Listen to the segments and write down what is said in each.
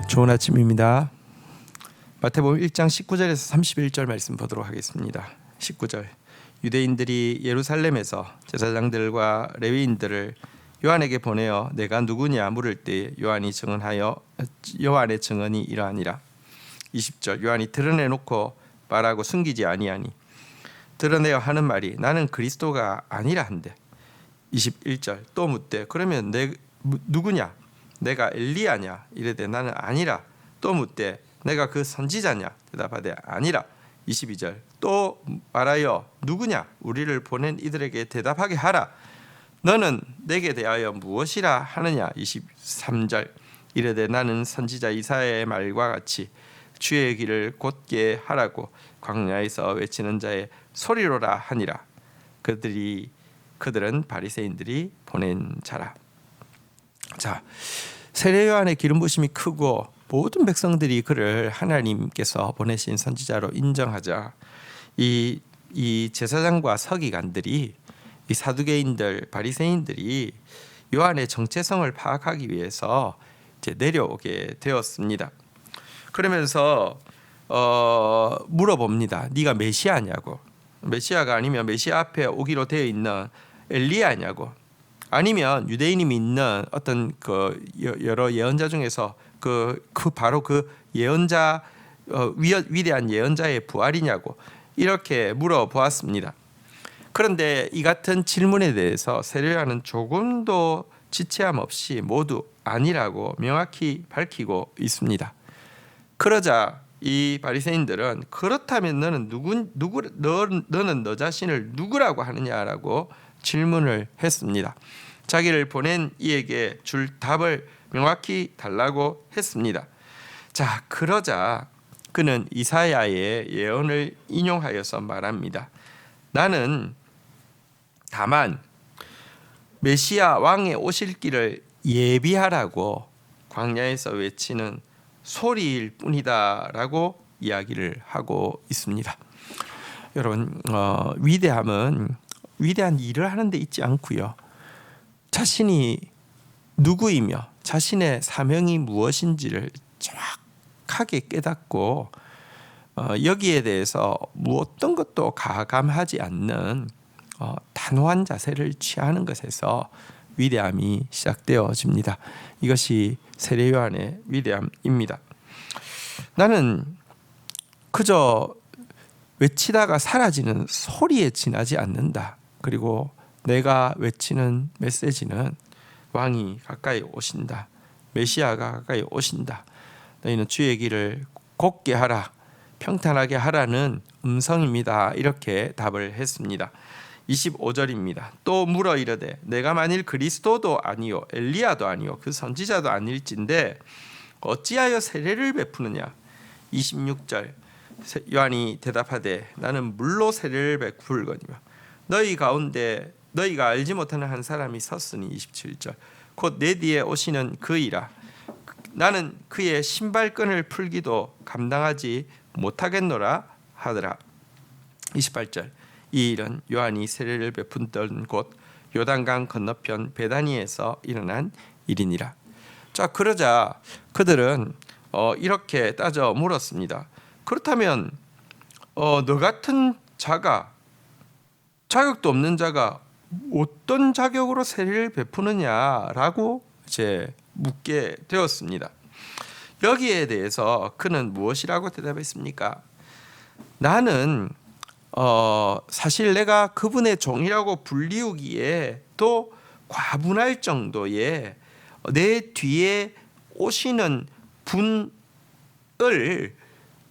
좋은 아침입니다. 마태복음 1장 19절에서 31절 말씀 보도록 하겠습니다. 19절 유대인들이 예루살렘에서 제사장들과 레위인들을 요한에게 보내어 내가 누구냐 물을 때 요한의 증언이 이러하니라. 20절 요한이 드러내놓고 말하고 숨기지 아니하니 드러내어 하는 말이 나는 그리스도가 아니라 한대. 21절 또 묻되 그러면 누구냐? 내가 엘리야냐? 이르되 나는 아니라. 또 묻되 내가 그 선지자냐? 대답하되 아니라. 22절 또 말하여 누구냐? 우리를 보낸 이들에게 대답하게 하라. 너는 내게 대하여 무엇이라 하느냐? 23절 이르되 나는 선지자 이사야의 말과 같이 주의 길을 곧게 하라고 광야에서 외치는 자의 소리로라 하니라. 그들은 바리새인들이 보낸 자라. 자, 세례 요한의 기름 부심이 크고 모든 백성들이 그를 하나님께서 보내신 선지자로 인정하자 이 제사장과 서기관들이, 이 사두개인들, 바리새인들이 요한의 정체성을 파악하기 위해서 이제 내려오게 되었습니다. 그러면서 물어봅니다. 네가 메시아냐고. 메시아가 아니면 메시아 앞에 오기로 되어 있는 엘리야냐고. 아니면 유대인이 믿는 어떤 그 여러 예언자 중에서 바로 그 예언자 위대한 예언자의 부활이냐고 이렇게 물어보았습니다. 그런데 이 같은 질문에 대해서 세례 요한은 조금도 지체함 없이 모두 아니라고 명확히 밝히고 있습니다. 그러자 이 바리새인들은 그렇다면 너는 너는 너 자신을 누구라고 하느냐라고 질문을 했습니다. 자기를 보낸 이에게 줄 답을 명확히 달라고 했습니다. 자, 그러자 그는 이사야의 예언을 인용하여서 말합니다. 나는 다만 메시아 왕의 오실 길을 예비하라고 광야에서 외치는 소리일 뿐이다라고 이야기를 하고 있습니다. 여러분, 위대한 일을 하는 데 있지 않고요. 자신이 누구이며 자신의 사명이 무엇인지를 정확하게 깨닫고 여기에 대해서 어떤 것도 가감하지 않는 단호한 자세를 취하는 것에서 위대함이 시작되어집니다. 이것이 세례 요한의 위대함입니다. 나는 그저 외치다가 사라지는 소리에 지나지 않는다. 그리고 내가 외치는 메시지는 왕이 가까이 오신다. 메시아가 가까이 오신다. 너희는 주의 길을 곧게 하라. 평탄하게 하라는 음성입니다. 이렇게 답을 했습니다. 25절입니다. 또 물어 이르되 내가 만일 그리스도도 아니요 엘리야도 아니요 그 선지자도 아닐진데 어찌하여 세례를 베푸느냐. 26절 요한이 대답하되 나는 물로 세례를 베풀거니와 너희 가운데 너희가 알지 못하는 한 사람이 섰으니. 27절 곧 내 뒤에 오시는 그이라. 나는 그의 신발끈을 풀기도 감당하지 못하겠노라 하더라. 28절 이 일은 요한이 세례를 베푼던 곳 요단강 건너편 베다니에서 일어난 일이니라. 자, 그러자 그들은 이렇게 따져 물었습니다. 그렇다면 너 같은 자가, 자격도 없는 자가 어떤 자격으로 세례를 베푸느냐라고 이제 묻게 되었습니다. 여기에 대해서 그는 무엇이라고 대답했습니까? 나는 사실 내가 그분의 종이라고 불리우기에 또 과분할 정도의 내 뒤에 오시는 분을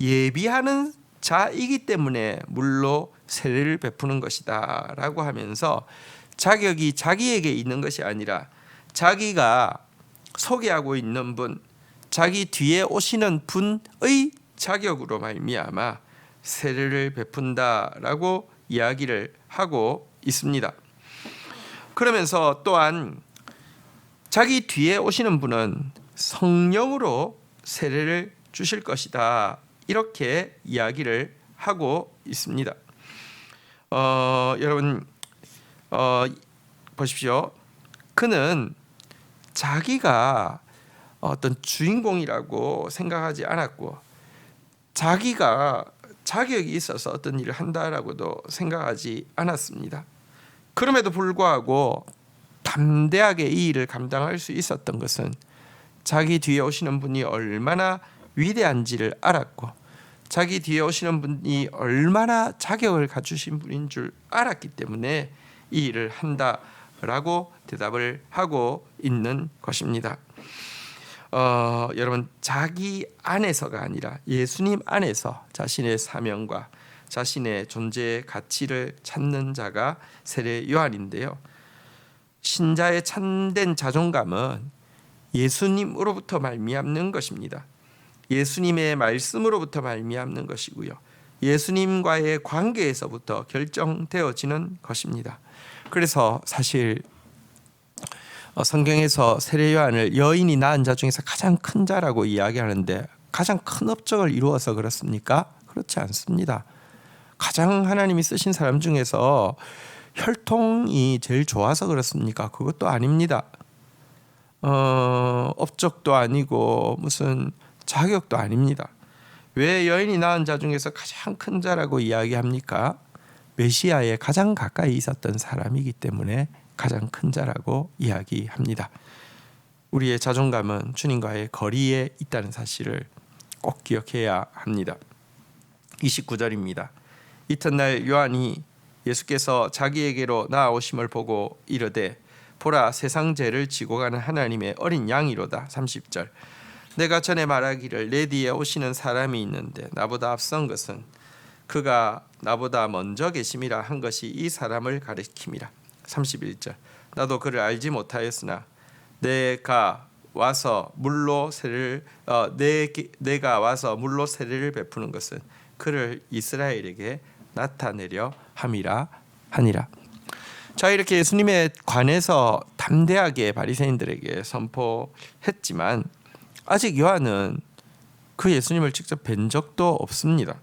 예비하는 자이기 때문에 물로 세례를 베푸는 것이다 라고 하면서 자격이 자기에게 있는 것이 아니라 자기가 소개하고 있는 분, 자기 뒤에 오시는 분의 자격으로 말미암아 세례를 베푼다라고 이야기를 하고 있습니다. 그러면서 또한 자기 뒤에 오시는 분은 성령으로 세례를 주실 것이다 이렇게 이야기를 하고 있습니다. 여러분 보십시오. 그는 자기가 어떤 주인공이라고 생각하지 않았고 자기가 자격이 있어서 어떤 일을 한다라고도 생각하지 않았습니다. 그럼에도 불구하고 담대하게 이 일을 감당할 수 있었던 것은 자기 뒤에 오시는 분이 얼마나 위대한지를 알았고 자기 뒤에 오시는 분이 얼마나 자격을 갖추신 분인 줄 알았기 때문에 이 일을 한다라고 대답을 하고 있는 것입니다. 여러분, 자기 안에서가 아니라 예수님 안에서 자신의 사명과 자신의 존재의 가치를 찾는 자가 세례 요한인데요. 신자의 참된 자존감은 예수님으로부터 말미암는 것입니다. 예수님의 말씀으로부터 말미암는 것이고요. 예수님과의 관계에서부터 결정되어지는 것입니다. 그래서 사실 성경에서 세례 요한을 여인이 낳은 자 중에서 가장 큰 자라고 이야기하는데 가장 큰 업적을 이루어서 그렇습니까? 그렇지 않습니다. 가장 하나님이 쓰신 사람 중에서 혈통이 제일 좋아서 그렇습니까? 그것도 아닙니다. 업적도 아니고 무슨 자격도 아닙니다. 왜 여인이 낳은 자 중에서 가장 큰 자라고 이야기합니까? 메시아에 가장 가까이 있었던 사람이기 때문에 가장 큰 자라고 이야기합니다. 우리의 자존감은 주님과의 거리에 있다는 사실을 꼭 기억해야 합니다. 29절입니다. 이튿날 요한이 예수께서 자기에게로 나아오심을 보고 이르되 보라, 세상 죄를 지고 가는 하나님의 어린 양이로다. 30절. 내가 전에 말하기를 내 뒤에 오시는 사람이 있는데 나보다 앞선 것은 그가 나보다 먼저 계심이라 한 것이 이 사람을 가리킴이라. 31절. 나도 그를 알지 못하였으나 내가 와서 물로 세례를 베푸는 것은 그를 이스라엘에게 나타내려 함이라 하니라. 자, 이렇게 예수님에 관해서 담대하게 바리새인들에게 선포했지만 아직 요한은 그 예수님을 직접 뵌 적도 없습니다.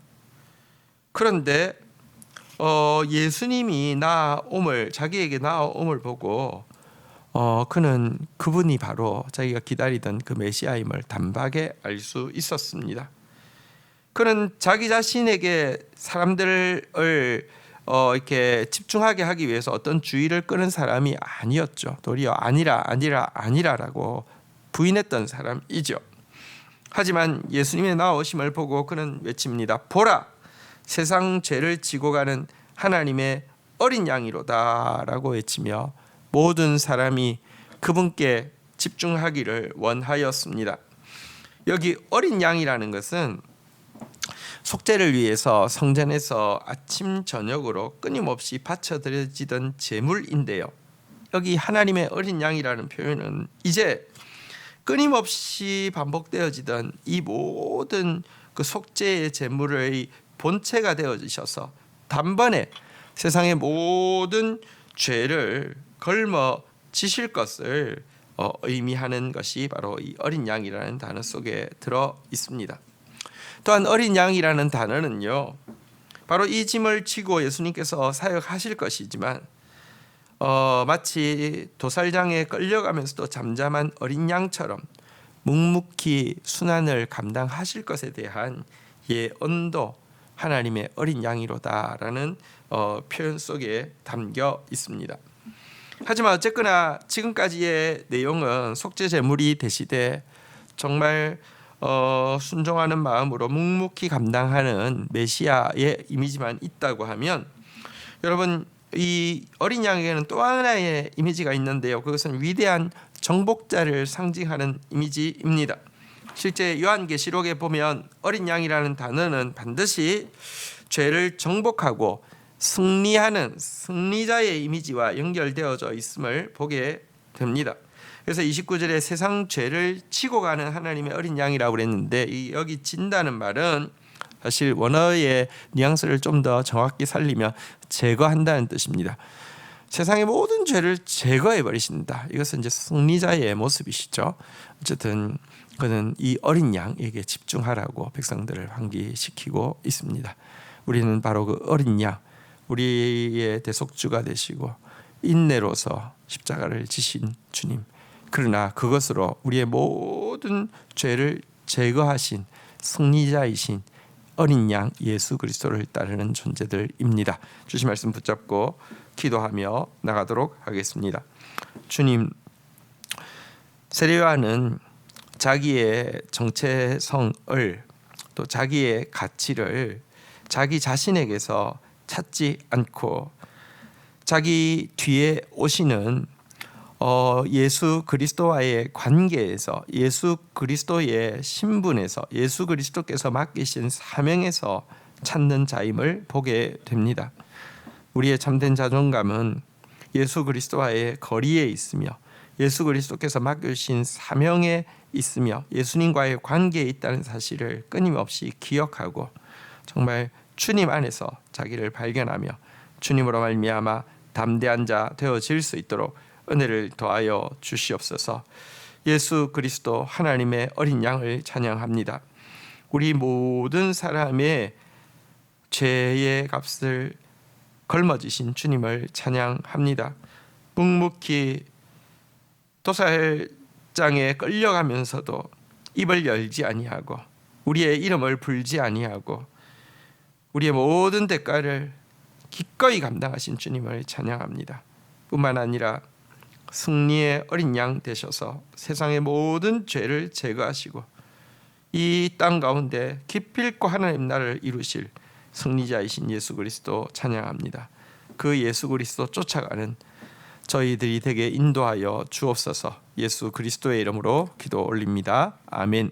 그런데 예수님이 자기에게 나아옴을 보고 그는 그분이 바로 자기가 기다리던 그 메시아임을 단박에 알 수 있었습니다. 그는 자기 자신에게 사람들을 이렇게 집중하게 하기 위해서 어떤 주의를 끄는 사람이 아니었죠. 도리어 아니라라고 부인했던 사람이죠. 하지만 예수님의 나오심을 보고 그는 외칩니다. 보라, 세상 죄를 지고 가는 하나님의 어린 양이로다라고 외치며 모든 사람이 그분께 집중하기를 원하였습니다. 여기 어린 양이라는 것은 속죄를 위해서 성전에서 아침 저녁으로 끊임없이 바쳐드려지던 제물인데요. 여기 하나님의 어린 양이라는 표현은 이제 끊임없이 반복되어지던 이 모든 그 속죄의 제물의 본체가 되어지셔서 단번에 세상의 모든 죄를 걸머지실 것을 의미하는 것이 바로 이 어린 양이라는 단어 속에 들어 있습니다. 또한 어린 양이라는 단어는요, 바로 이 짐을 지고 예수님께서 사역하실 것이지만 마치 도살장에 끌려가면서도 잠잠한 어린 양처럼 묵묵히 순환을 감당하실 것에 대한 예언도 하나님의 어린 양이로다라는 표현 속에 담겨 있습니다. 하지만 어쨌거나 지금까지의 내용은 속죄 제물이 되시되 정말 순종하는 마음으로 묵묵히 감당하는 메시아의 이미지만 있다고 하면, 여러분, 이 어린 양에게는 또 하나의 이미지가 있는데요. 그것은 위대한 정복자를 상징하는 이미지입니다. 실제 요한계시록에 보면 어린 양이라는 단어는 반드시 죄를 정복하고 승리하는 승리자의 이미지와 연결되어져 있음을 보게 됩니다. 그래서 29절에 세상 죄를 지고 가는 하나님의 어린 양이라고 그랬는데, 여기 진다는 말은 사실 원어의 뉘앙스를 좀 더 정확히 살리면 제거한다는 뜻입니다. 세상의 모든 죄를 제거해 버리신다. 이것은 이제 승리자의 모습이시죠. 어쨌든 그는 이 어린 양에게 집중하라고 백성들을 환기시키고 있습니다. 우리는 바로 그 어린 양, 우리의 대속주가 되시고 인내로서 십자가를 지신 주님, 그러나 그것으로 우리의 모든 죄를 제거하신 승리자이신 어린 양 예수 그리스도를 따르는 존재들입니다. 주신 말씀 붙잡고 기도하며 나가도록 하겠습니다. 주님, 세례요한은 자기의 정체성을 또 자기의 가치를 자기 자신에게서 찾지 않고 자기 뒤에 오시는 예수 그리스도와의 관계에서, 예수 그리스도의 신분에서, 예수 그리스도께서 맡기신 사명에서 찾는 자임을 보게 됩니다. 우리의 참된 자존감은 예수 그리스도와의 거리에 있으며 예수 그리스도께서 맡겨주신 사명에 있으며 예수님과의 관계에 있다는 사실을 끊임없이 기억하고 정말 주님 안에서 자기를 발견하며 주님으로 말미암아 담대한 자 되어질 수 있도록 은혜를 더하여 주시옵소서. 예수 그리스도 하나님의 어린 양을 찬양합니다. 우리 모든 사람의 죄의 값을 걸머지신 주님을 찬양합니다. 묵묵히 도살장에 끌려가면서도 입을 열지 아니하고 우리의 이름을 불지 아니하고 우리의 모든 대가를 기꺼이 감당하신 주님을 찬양합니다. 뿐만 아니라 승리의 어린 양 되셔서 세상의 모든 죄를 제거하시고 이 땅 가운데 기필코 하나님 나라를 이루실 승리자이신 예수 그리스도 찬양합니다. 그 예수 그리스도 쫓아가는 저희들이 되게 인도하여 주옵소서. 예수 그리스도의 이름으로 기도 올립니다. 아멘.